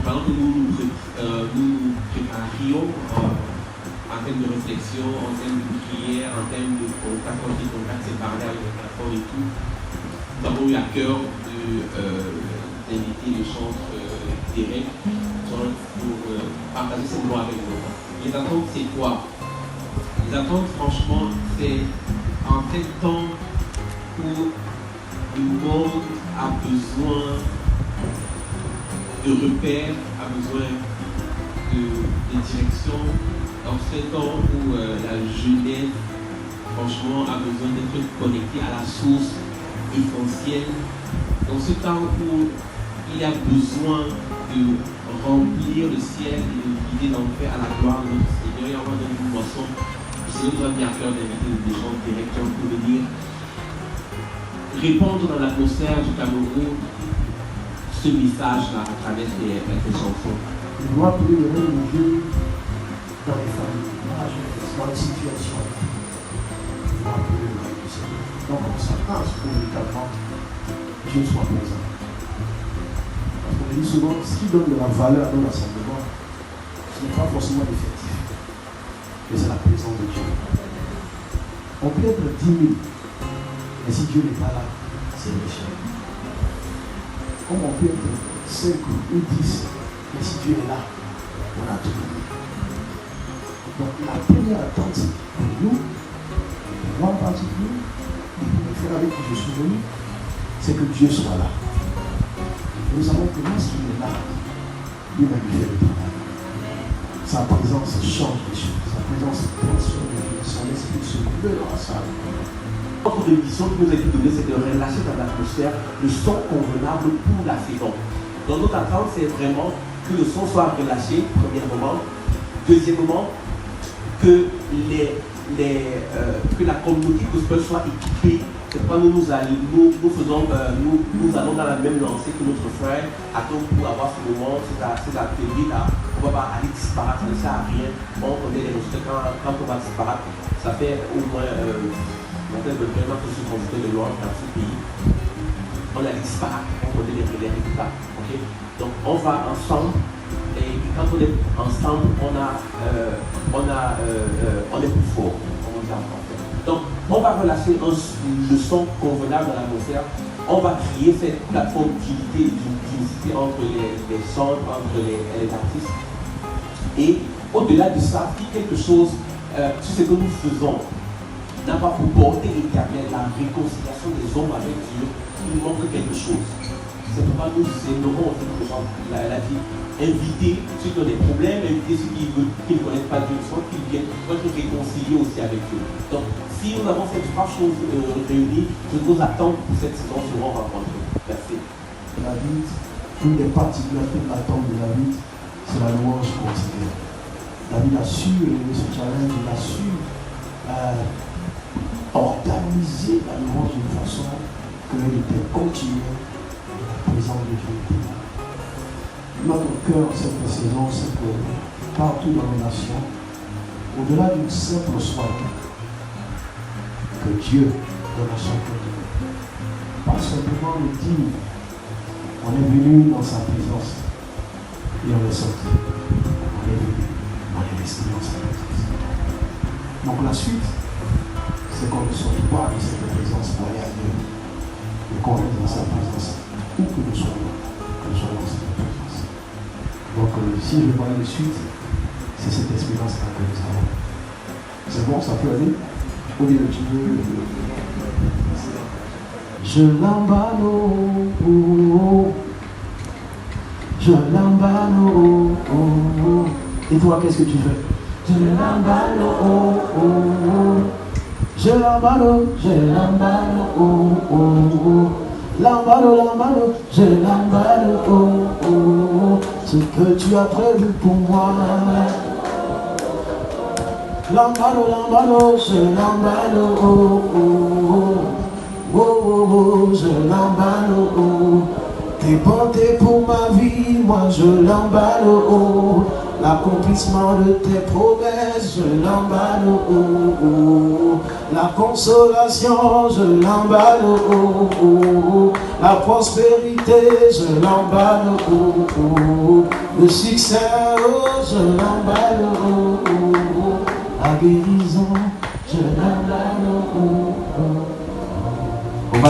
pendant que nous préparions en termes de réflexion, en termes de prière, en termes de contact, quand les contacts s'est parlé avec les plateformes et tout, nous avons eu à cœur d'inviter le centre Derek pour partager ces mots avec nous. Les attentes, c'est quoi? Les attentes, franchement, c'est en tel temps où le monde a besoin de repères, a besoin de direction, dans ce temps où la jeunesse, franchement, a besoin d'être connectée à la source essentielle, dans ce temps où il y a besoin de remplir le ciel et de guider l'enfer à la gloire de notre Seigneur, et en dans une moisson, le Seigneur nous a mis à cœur d'inviter des gens directement pour venir répondre dans l'atmosphère du Cameroun ce message-là à travers ces chansons. Il doit appeler le règne de Dieu dans les familles, dans les situations. Il doit appeler le règne du Seigneur. Donc on s'attend à ce que véritablement Dieu soit présent. Parce qu'on dit souvent, ce qui donne de la valeur dans l'assemblement, ce n'est pas forcément l'effectif, mais c'est la présence de Dieu. On peut être 10 000, mais si Dieu n'est pas là, c'est l'échec. Comme on peut être 5 ou 10, mais si Dieu est là, on a tout gagné. Donc la première attente pour nous, pour moi en particulier, pour les frères avec qui je suis venu, c'est que Dieu soit là. Nous savons que lorsqu'il est là, lui-même il fait le travail. Sa présence change les choses, sa présence transforme les choses, son esprit se meut dans la salle. Notre mission qui nous a été donnée, c'est de relâcher dans l'atmosphère le son convenable pour la saison. Donc notre attente, c'est vraiment que le son soit relâché, premièrement. Deuxièmement, que que la communauté gospel soit équipée. C'est pourquoi nous allons dans la même lancée que notre frère. Attends pour avoir ce moment, cet atelier-là. On ne va pas aller disparaître, ça ne sert à rien. On connaît les résultats quand on va disparaître. Ça fait au moins on fait vraiment que ce qu'on fait de l'ordre dans ce pays. On a disparaître, on connaît les résultats. Okay? Donc on va ensemble. Et quand on est ensemble, on est plus fort. Donc, on va relâcher le son convenable dans l'atmosphère. On va créer cette plateforme d'unicité entre les centres, entre les artistes. Et au-delà de ça, quelque chose, tout ce que nous faisons n'a pas pour porter éternelle la réconciliation des hommes avec Dieu. Il nous manque quelque chose. C'est pourquoi nous aimerons la vie. Inviter ceux qui ont des problèmes, inviter ceux qui ne connaissent pas Dieu, soit qu'ils viennent être réconciliés aussi avec Dieu. Donc, si nous avons ces trois choses réunies, je nous attends pour cette saison seront rencontrées. Merci. David, une des particularités de l'attente de David, c'est la louange continue. David a su relever ce challenge, il a su organiser la louange d'une façon qu'elle était continue, la présence de Dieu était là. Notre cœur cette saison, c'est que partout dans les nations, au-delà d'une simple soirée, que Dieu donne à chacun de nous. Pas simplement le dire, on est venu dans sa présence et on est sorti. On est venu, on est resté dans sa présence. Donc la suite, c'est qu'on ne sorte pas de cette présence pour aller ailleurs, mais qu'on est dans sa présence, où que nous soyons dans sa présence. Donc si je vois de suite, c'est cette expérience-là que nous avons. C'est bon, ça peut aller? Au lieu de tu veux. Je l'emballe, je l'emballe, et toi, qu'est-ce que tu fais? Je l'emballe, je l'emballe, je l'emballe, l'emballe, je l'emballe, ce que tu as prévu pour moi. L'emballe, je l'emballe, je l'emballe, t'es porté pour ma vie, moi je l'emballe, L'accomplissement de tes promesses, je l'emballe, oh, oh, oh. La consolation, je l'emballe, oh, oh, oh. La prospérité, je l'emballe, oh, oh, oh. Le succès, oh, je l'emballe, oh, oh, oh. La guérison, je l'emballe, oh, oh, oh. On va